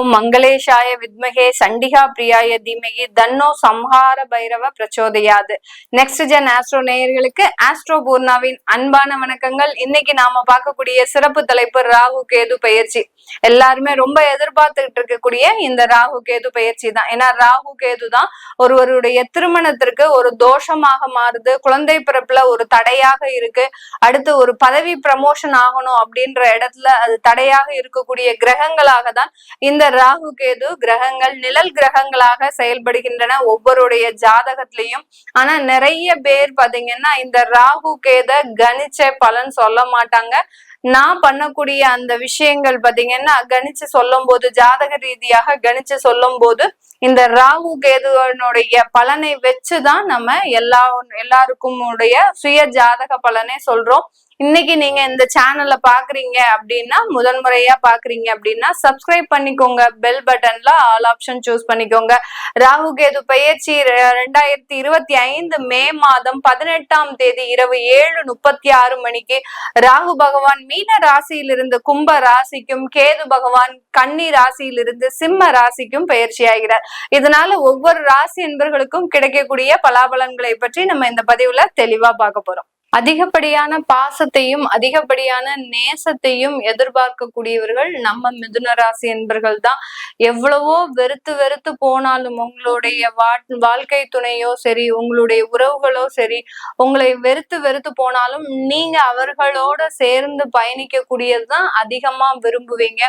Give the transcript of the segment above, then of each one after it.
ஓம் மங்களேஷாய வித்மகே சண்டிகா பிரியாய தீமகி தன்னோ சம்ஹார பைரவ பிரச்சோதயாது. நெக்ஸ்ட் ஜென் ஆஸ்ட்ரோ நேயர்களுக்கு ஆஸ்ட்ரோ பூர்ணாவின் அன்பான வணக்கங்கள். இன்னைக்கு நாம பார்க்கக்கூடிய சிறப்பு தலைப்பு ராகு கேது பயிற்சி. எல்லாருமே ரொம்ப எதிர்பார்த்துக்கிட்டு இருக்கக்கூடிய இந்த ராகு கேது பயிற்சி தான். ஏன்னா ராகு கேது தான் ஒருவருடைய திருமணத்திற்கு ஒரு தோஷமாக மாறுது, குழந்தை பிறப்புல ஒரு தடையாக இருக்கு, அடுத்து ஒரு பதவி ப்ரமோஷன் ஆகணும் அப்படின்ற இடத்துல அது தடையாக இருக்கக்கூடிய கிரகங்களாக தான் இந்த ராகு கேது கிரகங்கள் நிழல் கிரகங்களாக செயல்படுகின்றன ஒவ்வொருடைய ஜாதகத்திலையும். ஆனா நிறைய பேர் பாத்தீங்கன்னா இந்த ராகு கேத கணிச்ச பலன் சொல்ல மாட்டாங்க. நான் பண்ணக்கூடிய அந்த விஷயங்கள் பாத்தீங்கன்னா கணிச்சு சொல்லும் போது, ஜாதக ரீதியாக கணிச்சு சொல்லும் போது இந்த ராகு கேதுவனுடைய பலனை வச்சுதான் நம்ம எல்லாருக்கும் உடைய சுய ஜாதக பலனை சொல்றோம். இன்னைக்கு நீங்க இந்த சேனல்ல பாக்குறீங்க அப்படின்னா, முதன்முறையா பாக்குறீங்க அப்படின்னா சப்ஸ்கிரைப் பண்ணிக்கோங்க, பெல் பட்டன்ல ஆல் ஆப்ஷன் சூஸ் பண்ணிக்கோங்க. ராகு கேது பயிற்சி 2025 மே மாதம் 18ஆம் தேதி இரவு 7:36 மணிக்கு ராகு பகவான் மீன ராசியிலிருந்து கும்ப ராசிக்கும், கேது பகவான் கன்னி ராசியிலிருந்து சிம்ம ராசிக்கும் பயிற்சி ஆகிறார். இதனால ஒவ்வொரு ராசி என்பவர்களுக்கும் கிடைக்கக்கூடிய பலாபலன்களை பற்றி நம்ம இந்த பதிவுல தெளிவா பார்க்க போறோம். அதிகப்படியான பாசத்தையும் அதிகப்படியான நேசத்தையும் எதிர்பார்க்கக்கூடியவர்கள் நம்ம மிதுன ராசி என்பர்கள் தான். எவ்வளவோ வெறுத்து வெறுத்து போனாலும் உங்களுடைய வாழ்க்கை துணையோ சரி, உங்களுடைய உறவுகளோ சரி, உங்களை வெறுத்து வெறுத்து போனாலும் நீங்க அவர்களோட சேர்ந்து பயணிக்க கூடியதுதான் அதிகமா விரும்புவீங்க.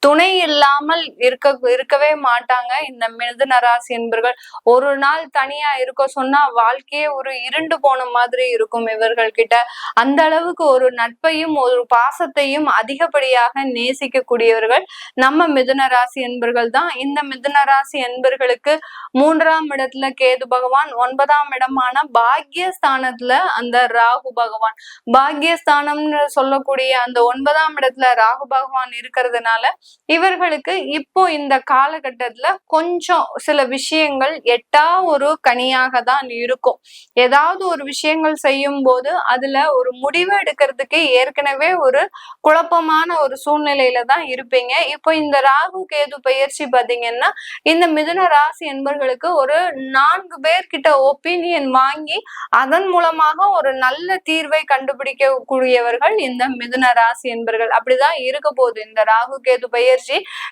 துணை இல்லாமல் இருக்கவே மாட்டாங்க இந்த மிதுன ராசி என்பர்கள். ஒரு நாள் தனியா இருக்க சொன்னா வாழ்க்கையே ஒரு இருண்டு போன மாதிரி இருக்கும் இவர்கள் கிட்ட. அந்த அளவுக்கு ஒரு நட்பையும் ஒரு பாசத்தையும் அதிகப்படியாக நேசிக்கக்கூடியவர்கள் நம்ம மிதுன ராசி என்பர்கள் தான். இந்த மிதுன ராசி என்பர்களுக்கு 3ஆம் இடத்துல கேது பகவான், 9ஆம் இடமான பாக்யஸ்தானத்துல அந்த ராகு பகவான், பாக்யஸ்தானம்னு சொல்லக்கூடிய அந்த 9ஆம் இடத்துல ராகு பகவான் இருக்கிறதுனால இவர்களுக்கு இப்போ இந்த காலகட்டத்துல கொஞ்சம் சில விஷயங்கள் எட்டா ஒரு கனியாக தான் இருக்கும். ஏதாவது ஒரு விஷயங்கள் செய்யும் போது அதுல ஒரு முடிவு எடுக்கிறதுக்கு ஏற்கனவே ஒரு குழப்பமான ஒரு சூழ்நிலையில தான் இருப்பீங்க. இப்போ இந்த ராகு கேது பயிற்சி பாத்தீங்கன்னா இந்த மிதுன ராசி என்பவர்களுக்கு ஒரு 4 பேர்கிட்ட ஒப்பீனியன் வாங்கி அதன் மூலமாக ஒரு நல்ல தீர்வை கண்டுபிடிக்க கூடியவர்கள் இந்த மிதுன ராசி என்பர்கள். அப்படிதான் இருக்க போகுது இந்த ராகு கேது பயிற்சி.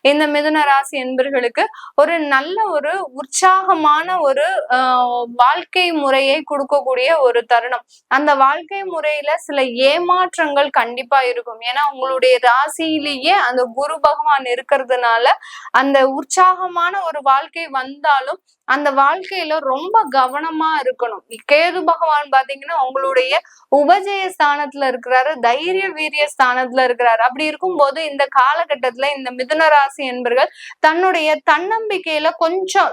இந்த மிதுன ராசி என்பர்களுக்கு ஒரு நல்ல ஒரு உற்சாகமான ஒரு வாழ்க்கை முறையை கொடுக்கக்கூடிய ஒரு தருணம். அந்த வாழ்க்கை முறையில சில ஏமாற்றங்கள் கண்டிப்பா இருக்கும். ஏன்னா உங்களுடைய ராசியிலேயே அந்த குரு பகவான் இருக்கிறதுனால அந்த உற்சாகமான ஒரு வாழ்க்கை வந்தாலும் அந்த வாழ்க்கையில ரொம்ப கவனமா இருக்கணும். கேது பகவான் பாத்தீங்கன்னா உங்களுடைய உபஜய ஸ்தானத்துல இருக்கிறாரு, தைரிய வீரிய ஸ்தானத்துல இருக்கிறாரு. அப்படி இருக்கும்போது இந்த காலகட்டத்துல இந்த மிதுன ராசி என்பர்கள் தன்னுடைய தன்னம்பிக்கையில கொஞ்சம்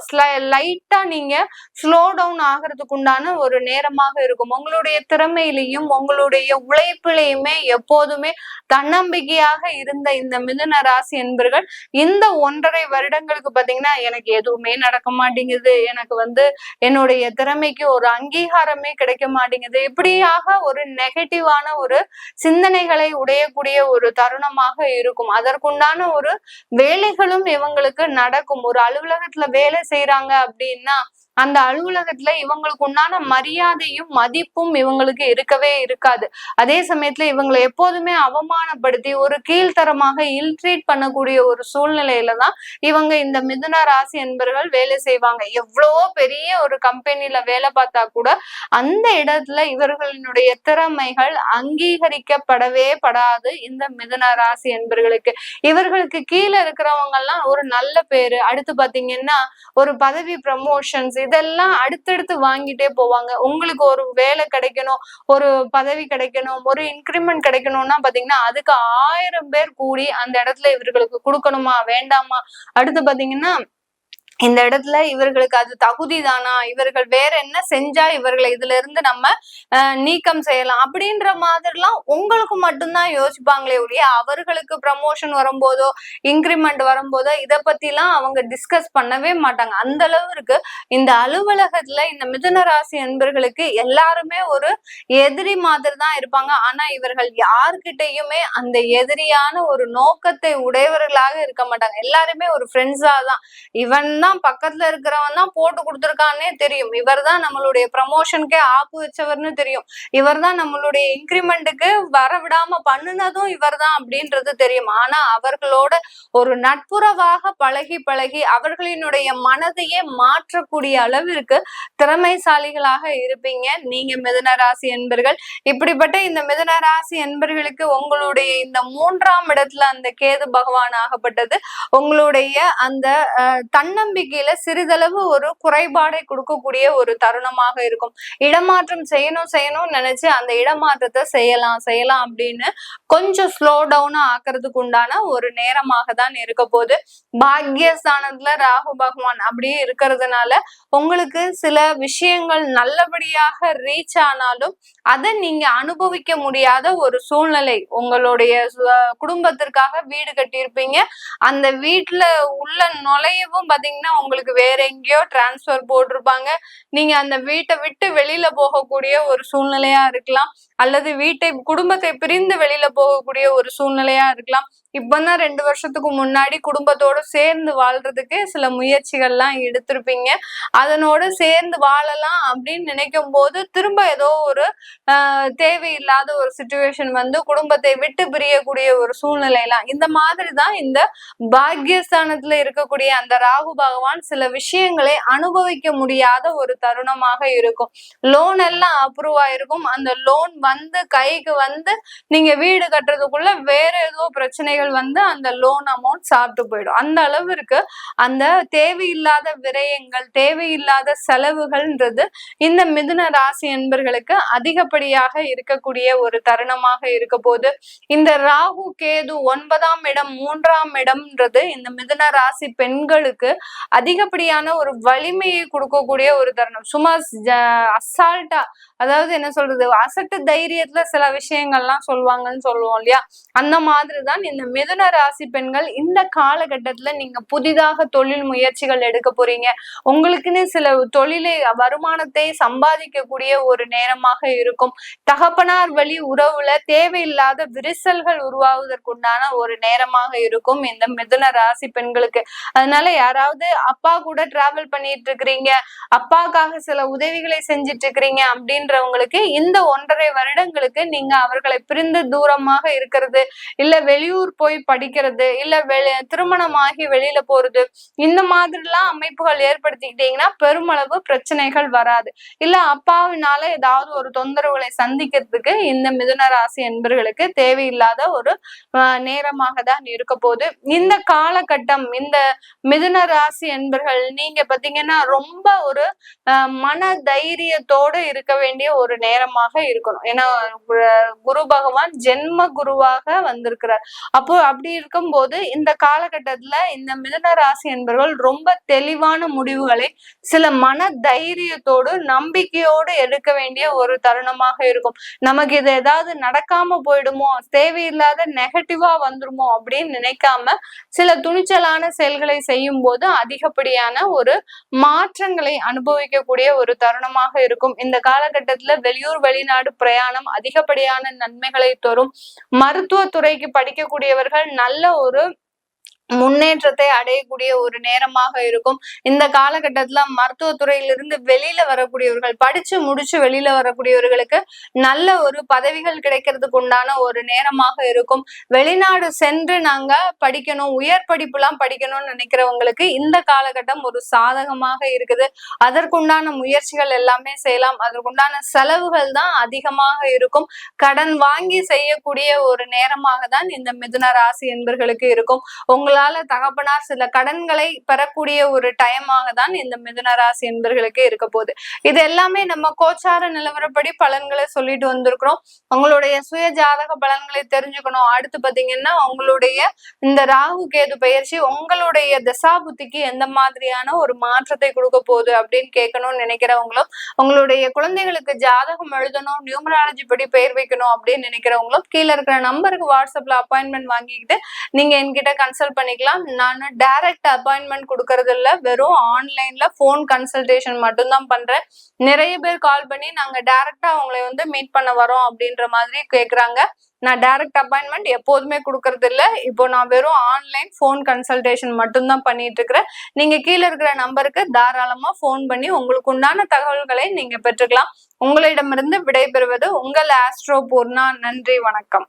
லைட்டா நீங்க ஸ்லோ டவுன் ஆகிறதுக்கு உண்டான ஒரு நேரமாக இருக்கும். உங்களுடைய திறமையிலையும் உங்களுடைய உழைப்பிலையுமே எப்போதுமே தன்னம்பிக்கையாக இருந்த இந்த மிதுன ராசி என்பர்கள் இந்த 1.5 வருடங்களுக்கு பாத்தீங்கன்னா எனக்கு எதுவுமே நடக்க மாட்டேங்குது, எனக்கு என்னுடைய திறமைக்கு ஒரு அங்கீகாரமே கிடைக்க மாட்டேங்குது, இப்படியாக ஒரு நெகட்டிவான ஒரு சிந்தனைகளை உடையக்கூடிய ஒரு தருணமாக இருக்கும். அதற்குண்டான ஒரு வேலைகளும் இவங்களுக்கு நடக்கும். ஒரு அலுவலகத்துல வேலை செய்யறாங்க அப்படின்னா அந்த அலுவலகத்துல இவங்களுக்கு உண்டான மரியாதையும் மதிப்பும் இவங்களுக்கு இருக்கவே இருக்காது. அதே சமயத்துல இவங்களை எப்போதுமே அவமானப்படுத்தி ஒரு கீழ்த்தரமாக இல்ட்ரீட் பண்ணக்கூடிய ஒரு சூழ்நிலையில தான் இவங்க இந்த மிதுன ராசி என்பர்கள் வேலை செய்வாங்க. எவ்வளவோ பெரிய ஒரு கம்பெனில வேலை பார்த்தா கூட அந்த இடத்துல இவர்களினுடைய திறமைகள் அங்கீகரிக்கப்படவே படாது இந்த மிதுன ராசி என்பர்களுக்கு. இவர்களுக்கு கீழே இருக்கிறவங்க எல்லாம் ஒரு நல்ல பேரு, அடுத்து பாத்தீங்கன்னா ஒரு பதவி ப்ரமோஷன்ஸ், இதெல்லாம் அடுத்தடுத்து வாங்கிட்டே போவாங்க. உங்களுக்கு ஒரு வேலை கிடைக்கணும், ஒரு பதவி கிடைக்கணும், ஒரு இன்கிரிமெண்ட் கிடைக்கணும்னா பாத்தீங்கன்னா அதுக்கு 1000 பேர் கூடி அந்த இடத்துல இவர்களுக்கு கொடுக்கணுமா வேண்டாமா. அடுத்து பாத்தீங்கன்னா இந்த இடத்துல இவர்களுக்கு அது தகுதிதானா, இவர்கள் வேற என்ன செஞ்சா இவர்களை இதுல இருந்து நம்ம நீக்கம் செய்யலாம் அப்படின்ற மாதிரிலாம் உங்களுக்கு மட்டும்தான் யோசிப்பாங்களே ஒழிய அவர்களுக்கு ப்ரமோஷன் வரும்போதோ இன்கிரிமெண்ட் வரும்போதோ இதை பத்தி எல்லாம் அவங்க டிஸ்கஸ் பண்ணவே மாட்டாங்க. அந்த அளவுக்கு இந்த அலுவலகத்துல இந்த மிதுன ராசி என்பர்களுக்கு எல்லாருமே ஒரு எதிரி மாதிரி தான் இருப்பாங்க. ஆனா இவர்கள் யார்கிட்டயுமே அந்த எதிரியான ஒரு நோக்கத்தை உடையவர்களாக இருக்க மாட்டாங்க. எல்லாருமே ஒரு ஃப்ரெண்ட்ஸா தான், இவன் தான் பக்கத்துல இருக்கிறவன் தான் போட்டு கொடுத்துருக்கான்னே தெரியும், இவர் தான் நம்மளுடைய ப்ரமோஷனுக்கே ஆப்பு வச்சவர்னு தெரியும், இவர் தான் நம்மளுடைய இன்கிரிமெண்ட்டுக்கு வரவிடாம பண்ணுனதும் இவர் தான் அப்படின்றது தெரியும். ஆனா அவர்களோட ஒரு நட்புறவாக பழகி பழகி அவர்களினுடைய மனதையே மாற்றக்கூடிய அளவிற்கு திறமைசாலிகளாக இருப்பீங்க நீங்க மிதுன ராசி என்பர்கள். இப்படிப்பட்ட இந்த மிதுன ராசி என்பர்களுக்கு உங்களுடைய இந்த 3ஆம் இடத்துல அந்த கேது பகவான் ஆகப்பட்டது உங்களுடைய அந்த தன்னம்பிக்கையில சிறிதளவு ஒரு குறைபாடை கொடுக்கக்கூடிய ஒரு தருணமாக இருக்கும். இடமாற்றம் செய்யணும்னு நினைச்சு அந்த இடமாற்றத்தை செய்யலாம் அப்படின்னு கொஞ்சம் ஸ்லோ டவுனா ஆக்குறதுக்கு உண்டான ஒரு நேரமாக தான் இருக்க போகுது. பாக்யஸ்தானத்துல ராகு பகவான் அப்படியே இருக்கிறதுனால உங்களுக்கு சில விஷயங்கள் நல்லபடியாக ரீச் ஆனாலும் அதை நீங்க அனுபவிக்க முடியாத ஒரு சூழ்நிலை. உங்களுடைய குடும்பத்திற்காக வீடு கட்டியிருப்பீங்க, அந்த வீட்டுல உள்ள நுழையவும் பாத்தீங்கன்னா உங்களுக்கு வேற எங்கேயோ டிரான்ஸ்பர் போட்டிருப்பாங்க, நீங்க அந்த வீட்டை விட்டு வெளியில போகக்கூடிய ஒரு சூழ்நிலையா இருக்கலாம், அல்லது குடும்பத்தை பிரிந்து வெளியில போகக்கூடிய ஒரு சூழ்நிலையா இருக்கலாம். இப்பதான் 2 வருஷத்துக்கு முன்னாடி குடும்பத்தோட சேர்ந்து வாழ்றதுக்கு சில முயற்சிகள்லாம் எடுத்திருப்பீங்க, அதனோட சேர்ந்து வாழலாம் அப்படின்னு நினைக்கும் போது திரும்ப ஏதோ ஒரு தேவையில்லாத ஒரு சிச்சுவேஷன் வந்து குடும்பத்தை விட்டு பிரியக்கூடிய ஒரு சூழ்நிலைலாம். இந்த மாதிரிதான் இந்த பாக்யஸ்தானத்துல இருக்கக்கூடிய அந்த ராகு பகவான் சில விஷயங்களை அனுபவிக்க முடியாத ஒரு தருணமாக இருக்கும். லோன் எல்லாம் அப்ரூவ் ஆயிருக்கும், அந்த லோன் வந்து கைக்கு வந்து நீங்க வீடு கட்டுறதுக்குள்ள வேற ஏதோ பிரச்சனைகள் வந்து அந்த லோன் அமௌண்ட் சாப்பிட்டு போயிடும். அந்த அளவிற்கு அந்த தேவையில்லாத விரயங்கள், தேவையில்லாத செலவுகள்ன்றது இந்த மிதுன ராசி என்பர்களுக்கு அதிகப்படியாக இருக்கக்கூடிய ஒரு தருணமாக இருக்க போது. இந்த ராகு கேது 9ஆம் இடம் 3ஆம் இடம்ன்றது இந்த மிதுன ராசி பெண்களுக்கு அதிகப்படியான ஒரு வலிமையை கொடுக்கக்கூடிய ஒரு தருணம். சும்மா அசால்ட்டா, அதாவது என்ன சொல்றது, அசட்டு தைரியத்துல சில விஷயங்கள்லாம் சொல்லுவாங்கன்னு சொல்லுவோம் இல்லையா, அந்த மாதிரிதான் இந்த மிதுன ராசி பெண்கள் இந்த காலகட்டத்துல நீங்க புதிதாக தொழில் முயற்சிகள் எடுக்க போறீங்க. உங்களுக்குன்னு சில தொழிலை வருமானத்தை சம்பாதிக்கக்கூடிய ஒரு நேரமாக இருக்கும். தகப்பனார் வழி உறவுல தேவையில்லாத விரிசல்கள் உருவாவதற்குண்டான ஒரு நேரமாக இருக்கும் இந்த மிதுன ராசி பெண்களுக்கு. அதனால யாராவது அப்பா கூட டிராவல் பண்ணிட்டு இருக்கிறீங்க, அப்பாவுக்காக சில உதவிகளை செஞ்சிட்டு இருக்கிறீங்க அப்படின்றவங்களுக்கு இந்த 1.5 வருடங்களுக்கு நீங்க அவர்களை பிரிந்து தூரமாக இருக்கிறது, இல்ல வெளியூர் போய் படிக்கிறது, இல்ல திருமணமாகி வெளியில போறது, இந்த மாதிரிலாம் அமைப்புகள் ஏற்படுத்திக்கிட்டீங்கன்னா பெருமளவு பிரச்சனைகள் வராது. இல்ல அப்பாவினால ஏதாவது ஒரு தொந்தரவுகளை சந்திக்கிறதுக்கு இந்த மிதுன ராசி என்பர்களுக்கு தேவையில்லாத ஒரு நேரமாக தான் இருக்க போது. இந்த காலகட்டம் இந்த மிதுன ராசி என்பர்கள் நீங்க பாத்தீங்கன்னா ரொம்ப ஒரு மன தைரியத்தோடு இருக்க வேண்டிய ஒரு நேரமாக இருக்கணும். ஏன்னா குரு பகவான் ஜென்ம குருவாக வந்திருக்கிறார். அப்போ அப்படி இருக்கும்போது இந்த காலகட்டத்துல இந்த மிதுன ராசி என்பவர்கள் ரொம்ப தெளிவான முடிவுகளை சில மன தைரியத்தோடு நம்பிக்கையோடு எடுக்க வேண்டிய ஒரு தருணமாக இருக்கும். நமக்கு இது ஏதாவது நடக்காம போயிடுமோ, தேவையில்லாத நெகட்டிவா வந்துருமோ அப்படின்னு நினைக்காம சில துணிச்சலான செயல்களை செய்யும் போது அதிகப்படியான ஒரு மாற்றங்களை அனுபவிக்கக்கூடிய ஒரு தருணமாக இருக்கும். இந்த காலகட்டத்துல வெளியூர் வெளிநாடு பிரயாணம் அதிகப்படியான நன்மைகளை தரும். மருத்துவத்துறைக்கு படிக்கக்கூடியவர்கள் நல்ல ஒரு முன்னேற்றத்தை அடையக்கூடிய ஒரு நேரமாக இருக்கும். இந்த காலகட்டத்துல மருத்துவத்துறையிலிருந்து வெளியில வரக்கூடியவர்கள், படிச்சு முடிச்சு வெளியில வரக்கூடியவர்களுக்கு நல்ல ஒரு பதவிகள் கிடைக்கிறதுக்கு உண்டான ஒரு நேரமாக இருக்கும். வெளிநாடு சென்று நாங்க படிக்கணும், உயர் படிப்பு எல்லாம் படிக்கணும்னு நினைக்கிறவங்களுக்கு இந்த காலகட்டம் ஒரு சாதகமாக இருக்குது. அதற்குண்டான முயற்சிகள் எல்லாமே செய்யலாம். அதற்குண்டான செலவுகள் தான் அதிகமாக இருக்கும். கடன் வாங்கி செய்யக்கூடிய ஒரு நேரமாக தான் இந்த மிதுன ராசி என்பர்களுக்கு இருக்கும். உங்களால் உங்களால தகப்பனார் சில கடன்களை பெறக்கூடிய ஒரு டைமாக தான் இந்த மிதுன ராசி என்பர்களுக்கு இருக்க போகுது. இது எல்லாமே நம்ம கோச்சார நிலவரப்படி பலன்களை சொல்லிட்டு வந்திருக்கிறோம். உங்களுடைய சுய ஜாதக பலன்களை தெரிஞ்சுக்கணும். அடுத்து பாத்தீங்கன்னா உங்களுடைய இந்த ராகு கேது பயிற்சி உங்களுடைய தசா புத்திக்கு எந்த மாதிரியான ஒரு மாற்றத்தை கொடுக்க போகுது அப்படின்னு கேட்கணும்னு நினைக்கிறவங்களும், உங்களுடைய குழந்தைகளுக்கு ஜாதகம் எழுதணும், நியூமராலஜி படி பெயர் வைக்கணும் அப்படின்னு நினைக்கிறவங்களும் கீழே இருக்கிற நம்பருக்கு வாட்ஸ்அப்ல அப்பாயின்மெண்ட் வாங்கிக்கிட்டு நீங்க என்கிட்ட கன்சல்ட் பண்ணிக்கலாம். நான் டைரக்ட் அப்பாயின்மெண்ட் கொடுக்கறது இல்ல, வெறும் ஆன்லைன்ல போன் கன்சல்டேஷன் மட்டும்தான் பண்றேன். நிறைய பேர் கால் பண்ணி நாங்க டைரக்டா அவங்களை மீட் பண்ண வரோம் அப்படின்ற மாதிரி கேக்குறாங்க. நான் டைரக்ட் அப்பாயின்மெண்ட் எப்போதுமே கொடுக்கறது இல்ல. இப்போ நான் வெறும் ஆன்லைன் போன் கன்சல்டேஷன் மட்டும்தான் பண்ணிட்டு இருக்கிறேன். நீங்க கீழே இருக்கிற நம்பருக்கு தாராளமா போன் பண்ணி உங்களுக்கு உண்டான தகவல்களை நீங்க பெற்றுக்கலாம். உங்களிடமிருந்து விடைபெறுவது உங்கள் ஆஸ்ட்ரோ பூர்ணா. நன்றி, வணக்கம்.